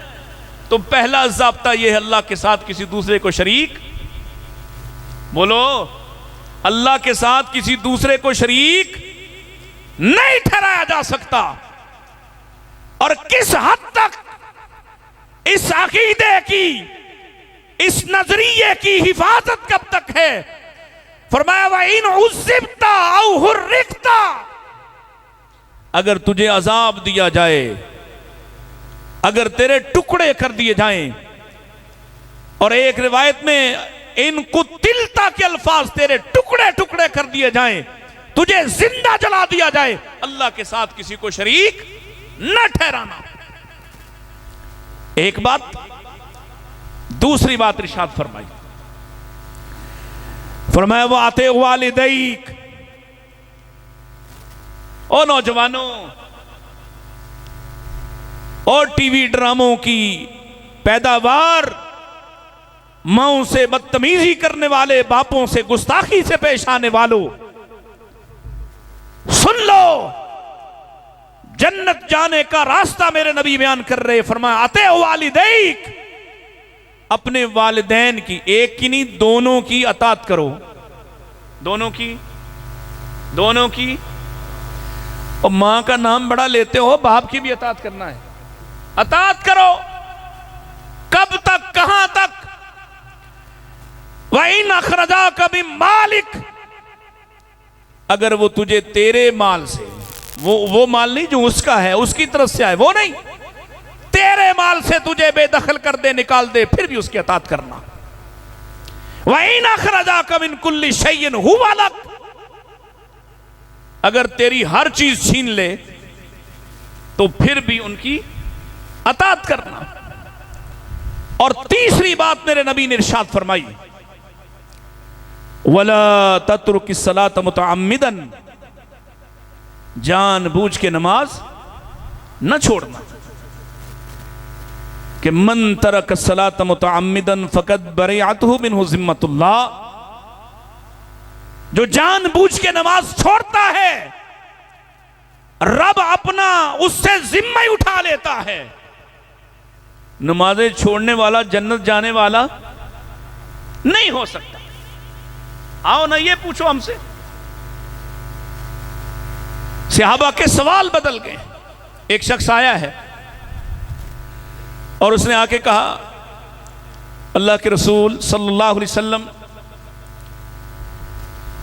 तो पहला ज़ाब्ता यह है अल्लाह के साथ किसी दूसरे को शरीक, बोलो अल्लाह के साथ किसी दूसरे को शरीक नहीं ठहराया जा सकता। और किस हद तक इस अकीदे की, इस नजरिए की हिफाजत कब तक है? फरमाया व इन उज़्ज़िबता औ हुर्रिक़ता, अगर तुझे अजाब दिया जाए, अगर तेरे टुकड़े कर दिए जाएं, और एक रिवायत में इन कुतिलता के अल्फाज, तेरे टुकड़े टुकड़े कर दिए जाएं, तुझे जिंदा जला दिया जाए, अल्लाह के साथ किसी को शरीक न ठहराना। एक बात। दूसरी बात इरशाद फरमाई, फरमाया वो आते वालिदैक, ओ नौजवानों, और टीवी ड्रामों की पैदावार, माओं से बदतमीजी करने वाले, बापों से गुस्ताखी से पेश आने वालों, सुन लो जन्नत जाने का रास्ता मेरे नबी बयान कर रहे। फरमाया आते वालिदैक, अपने वालिदैन की, एक की नहीं दोनों की अतात करो, दोनों की, दोनों की। और मां का नाम बड़ा लेते हो, बाप की भी अतात करना है, अतात करो। कब तक, कहां तक? वइन अखरजा कभी मालिक, अगर वो तुझे तेरे माल से, वो माल नहीं जो उसका है, उसकी तरफ से आए, वो नहीं, तेरे माल से तुझे बेदखल कर दे, निकाल दे, फिर भी उसकी अतात करना। वइन अखरजा कभी कुल्ली शैइन हुवा लक, अगर तेरी हर चीज छीन ले तो फिर भी उनकी अतात करना। और तीसरी बात मेरे नबी ने इरशाद फरमाई, वला तत्रुकी सलात मुतअम्मिदन, जानबूझ के नमाज न छोड़ना। कि मन तरक सलात मुतअम्मिदन फकद बरिअतहु मिनहु जिम्मतुल्लाह, जो जानबूझ के नमाज छोड़ता है रब अपना उससे जिम्मा ही उठा लेता है। नमाजें छोड़ने वाला जन्नत जाने वाला नहीं हो सकता। आओ ना ये पूछो हमसे। सहाबा के सवाल बदल गए। एक शख्स आया है और उसने आके कहा अल्लाह के रसूल सल्लल्लाहु अलैहि वसल्लम,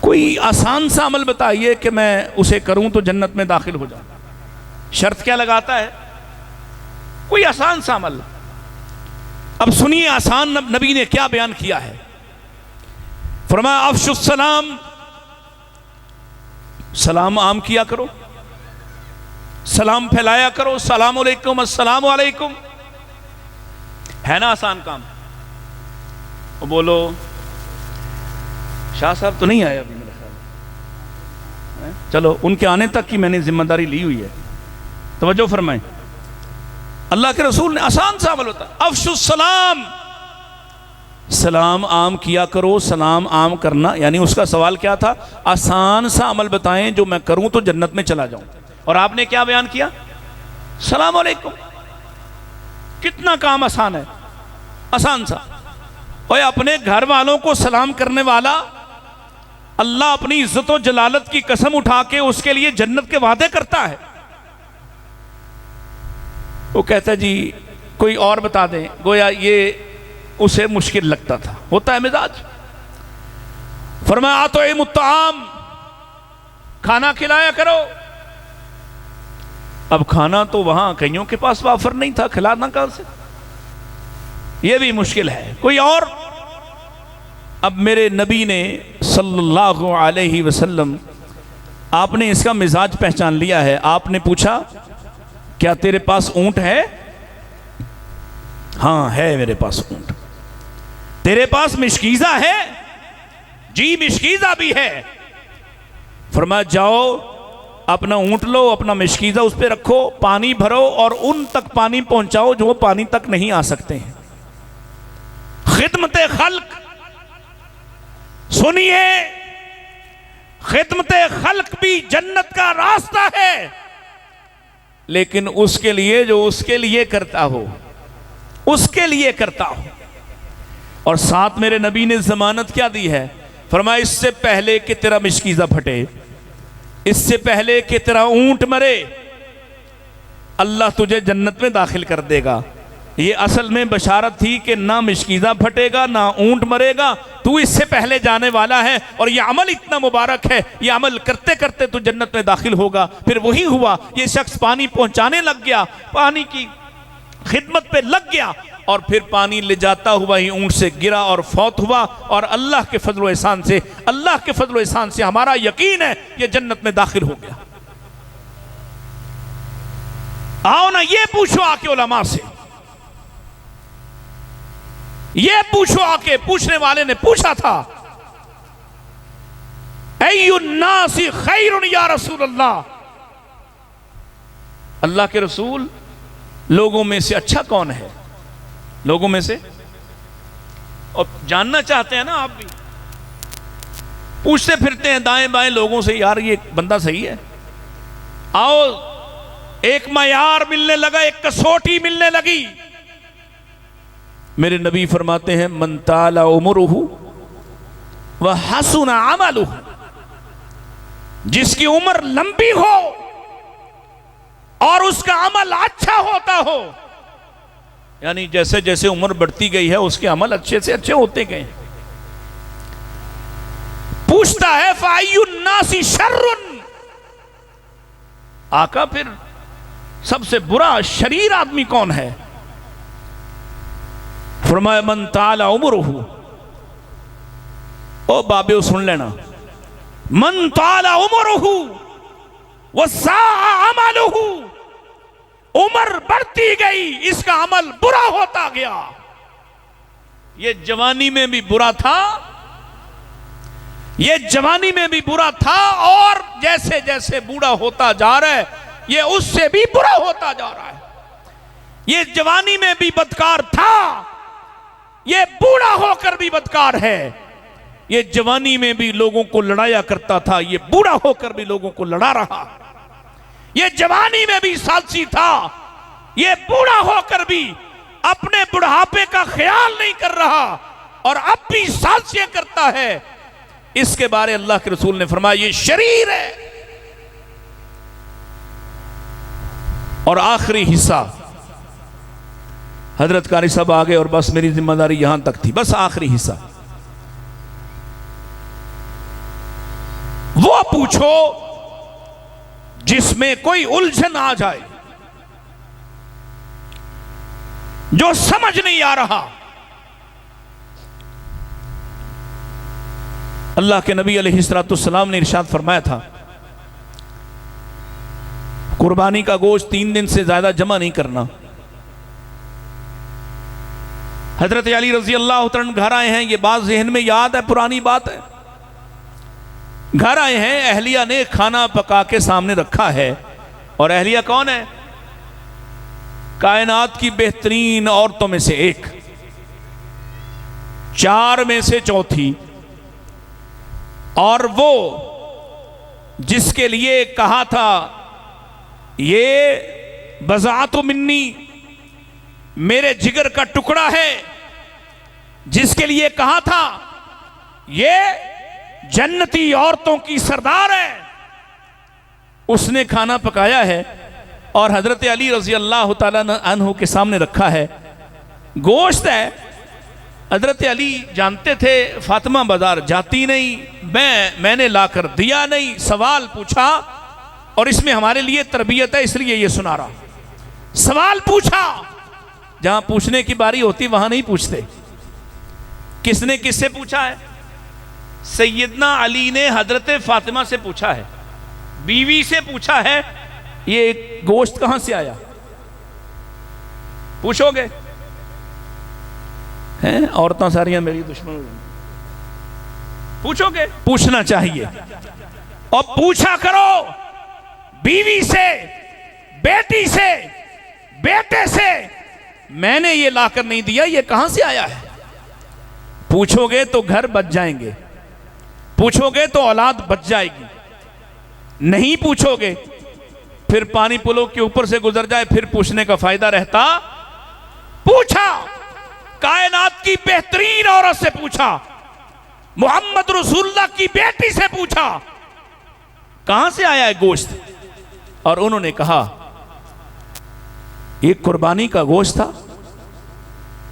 कोई आसान सा अमल बताइए कि मैं उसे करूं तो जन्नत में दाखिल हो जाऊं। शर्त क्या लगाता है? कोई आसान सा अमल। अब सुनिए आसान नबी ने क्या बयान किया है। फरमाया अफ़शुस सलाम सलाम आम किया करो, सलाम फैलाया करो, सलाम अलैकुम, अस्सलाम वालेकुम। है ना आसान काम? वो बोलो शाह साहब तो नहीं आए अभी मेरे ख्याल में, चलो उनके आने तक की मैंने जिम्मेदारी ली हुई है, तवज्जो फरमाएं। अल्लाह के रसूल ने आसान सा अमल होता है, अफशुस सलाम, सलाम आम किया करो। सलाम आम करना यानी उसका सवाल क्या था? आसान सा अमल बताएं जो मैं करूं तो जन्नत में चला जाऊं। और आपने क्या बयान किया? सलाम अलैकुम। कितना काम आसान है, आसान सा। और अपने घर वालों को सलाम करने वाला अल्लाह अपनी इज्जत और जलालत की कसम उठा के उसके लिए जन्नत के वादे करता है। वो कहता है जी कोई और बता दें, गोया ये उसे मुश्किल लगता था, होता है मिजाज। फरमाया तो मुत्ताम, खाना खिलाया करो। अब खाना तो वहां कईयों के पास वाफर नहीं था, खिलाना कहां से? यह भी मुश्किल है। कोई और? अब मेरे नबी ने सल्लल्लाहु अलैहि वसल्लम, आपने इसका मिजाज पहचान लिया है। आपने पूछा क्या तेरे पास ऊंट है? हाँ है मेरे पास ऊंट। तेरे पास मिशकीजा है? जी मिशकीजा भी है। फरमाया जाओ अपना ऊंट लो, अपना मिशकीजा उस पर रखो, पानी भरो और उन तक पानी पहुंचाओ जो पानी तक नहीं आ सकते हैं। खिदमत खल्क सुनिए, खिदमत खल्क भी जन्नत का रास्ता है, लेकिन उसके लिए जो उसके लिए करता हो, उसके लिए करता हो। और साथ मेरे नबी ने जमानत क्या दी है? फरमाया इससे पहले कि तेरा मिशकीजा फटे, इससे पहले कि तेरा ऊंट मरे, अल्लाह तुझे जन्नत में दाखिल कर देगा। ये असल में बशारत थी कि ना मिशकीजा फटेगा ना ऊंट मरेगा, तू इससे पहले जाने वाला है और ये अमल इतना मुबारक है, ये अमल करते करते तू जन्नत में दाखिल होगा। फिर वही हुआ, ये शख्स पानी पहुंचाने लग गया, पानी की खिदमत पे लग गया और फिर पानी ले जाता हुआ ही ऊंट से गिरा और फौत हुआ। और अल्लाह के फजल एहसान से, अल्लाह के फजल एहसान से हमारा यकीन है ये जन्नत में दाखिल हो गया। आओ ना ये पूछो आके उलमा से, ये पूछो आके। पूछने वाले ने पूछा था अय्युन्नासी खैरुन या रसूल अल्लाह, अल्लाह के रसूल लोगों में से अच्छा कौन है? लोगों में से, और जानना चाहते हैं ना आप भी, पूछते फिरते हैं दाएं बाएं लोगों से, यार ये बंदा सही है। आओ एक मयार मिलने लगा, एक कसौटी मिलने लगी। मेरे नबी फरमाते हैं मन ताला उमरुहु व हसुना अमलुहु, जिसकी उम्र लंबी हो और उसका अमल अच्छा होता हो, यानी जैसे जैसे उम्र बढ़ती गई है उसके अमल अच्छे से अच्छे होते गए। पूछता है फायुन्नासी शर्रुन, आका फिर सबसे बुरा शरीर आदमी कौन है? फरमाया मन ताला उमरुहु, ओ बाबे सुन लेना, मन ताला उमरुहु वसा अमलुहु, उम्र बढ़ती गई इसका अमल बुरा होता गया। ये जवानी में भी बुरा था, ये जवानी में भी बुरा था, और जैसे जैसे बूढ़ा होता जा रहा है ये उससे भी बुरा होता जा रहा है। ये जवानी में भी बदकार था, ये बूढ़ा होकर भी बदकार है। ये जवानी में भी लोगों को लड़ाया करता था, ये बूढ़ा होकर भी लोगों को लड़ा रहा। ये जवानी में भी सालसी था, ये बूढ़ा होकर भी अपने बुढ़ापे का ख्याल नहीं कर रहा और अब भी सालसियां करता है। इसके बारे अल्लाह के रसूल ने फरमाया ये शरीर है। और आखिरी हिस्सा, हजरत कारी साहब आ गए और बस मेरी जिम्मेदारी यहां तक थी, बस आखिरी हिस्सा वो पूछो जिसमें कोई उलझन आ जाए, जो समझ नहीं आ रहा। अल्लाह के नबी अलैहिस्सलातुस्सलाम ने इरशाद फरमाया था कुर्बानी का गोश्त 3 दिन से ज्यादा जमा नहीं करना। हजरत अली रजी अल्लाह तआला घर आए हैं, ये बात जहन में याद है, पुरानी बात है। घर आए हैं, अहलिया ने खाना पका के सामने रखा है, और अहलिया कौन है? कायनात की बेहतरीन औरतों में से एक, 4 में से चौथी, और वो जिसके लिए कहा था ये बज़ातो मिन्नी, मेरे जिगर का टुकड़ा है, जिसके लिए कहा था ये जन्नती औरतों की सरदार है, उसने खाना पकाया है और हजरत अली रजी अल्लाह तआला अन्हु के सामने रखा है। गोश्त है। हजरत अली जानते थे फातिमा बाजार जाती नहीं, मैंने लाकर दिया नहीं, सवाल पूछा, और इसमें हमारे लिए तरबियत है इसलिए ये सुना रहा। सवाल पूछा, जहां पूछने की बारी होती वहां नहीं पूछते। किसने किससे पूछा है? सैयदना अली ने हजरत फातिमा से पूछा है, बीवी से पूछा है, ये गोश्त कहां से आया? पूछोगे? हैं औरतां सारियां मेरी दुश्मन, पूछोगे? पूछना चाहिए, और पूछा करो बीवी से, बेटी से, बेटे से। मैंने ये लाकर नहीं दिया, ये कहां से आया है? पूछोगे तो घर बच जाएंगे, पूछोगे तो औलाद बच जाएगी। नहीं पूछोगे फिर पानी पुलों के ऊपर से गुजर जाए, फिर पूछने का फायदा रहता? पूछा, कायनात की बेहतरीन औरत से पूछा, मोहम्मद रसूलुल्लाह की बेटी से पूछा, कहां से आया है गोश्त? और उन्होंने कहा ये कुर्बानी का गोश्त था,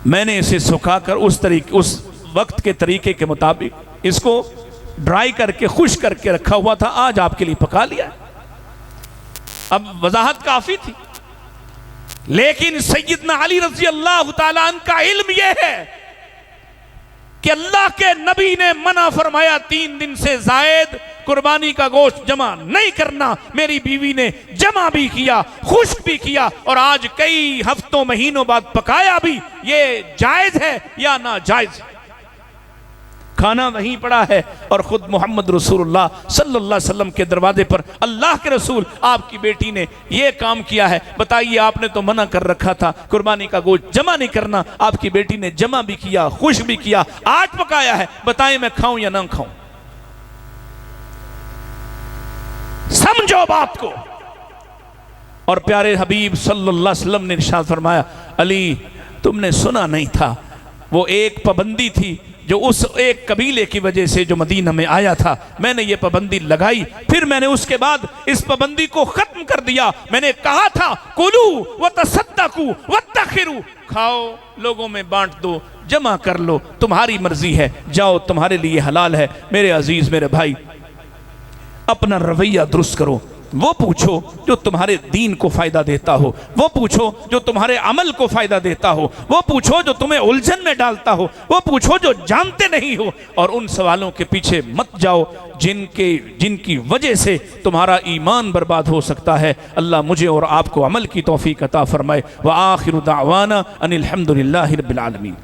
मैंने इसे सुखाकर उस वक्त के तरीके के मुताबिक इसको ड्राई करके खुश करके रखा हुआ था, आज आपके लिए पका लिया। अब वजाहत काफी थी, लेकिन सैयदना अली रज़ी अल्लाह तआला अन्हु का इल्म यह है कि अल्लाह के नबी ने मना फरमाया 3 दिन से जायद कुर्बानी का गोश्त जमा नहीं करना। मेरी बीवी ने जमा भी किया, खुश्क भी किया, और आज कई हफ्तों महीनों बाद पकाया भी। ये जायज है या ना जायज? खाना वहीं पड़ा है, और खुद मोहम्मद रसूलुल्लाह सल्लल्लाहु अलैहि वसल्लम के दरवाजे पर अल्लाह के रसूल आपकी बेटी ने ये काम किया है। बताइए, आपने तो मना कर रखा था कुर्बानी का गोश्त जमा नहीं करना, आपकी बेटी ने जमा भी किया, खुश भी किया, आज पकाया है। बताइए मैं खाऊं या ना खाऊं? समझो बात को। और प्यारे हबीब सल्लल्लाहु अलैहि वसल्लम ने इरशाद फरमाया, अली तुमने सुना नहीं था, वो एक पाबंदी थी जो उस एक कबीले की वजह से जो मदीना में आया था, मैंने ये पाबंदी लगाई, फिर मैंने उसके बाद इस पाबंदी को खत्म कर दिया। मैंने कहा था कुलू व तसद्दकू वत्तखिरू, खाओ, लोगों में बांट दो, जमा कर लो, तुम्हारी मर्जी है, जाओ, तुम्हारे लिए हलाल है। मेरे अजीज, मेरे भाई, अपना रवैया दुरुस्त करो। वो पूछो जो तुम्हारे दीन को फायदा देता हो, वो पूछो जो तुम्हारे अमल को फायदा देता हो, वो पूछो जो तुम्हें उलझन में डालता हो, वो पूछो जो जानते नहीं हो, और उन सवालों के पीछे मत जाओ जिनकी वजह से तुम्हारा ईमान बर्बाद हो सकता है। अल्लाह मुझे और आपको अमल की तौफीक अता फरमाए। व आखिरु दावाना अनिल हम्दुलिल्लाहि रब्बिल आलमीन।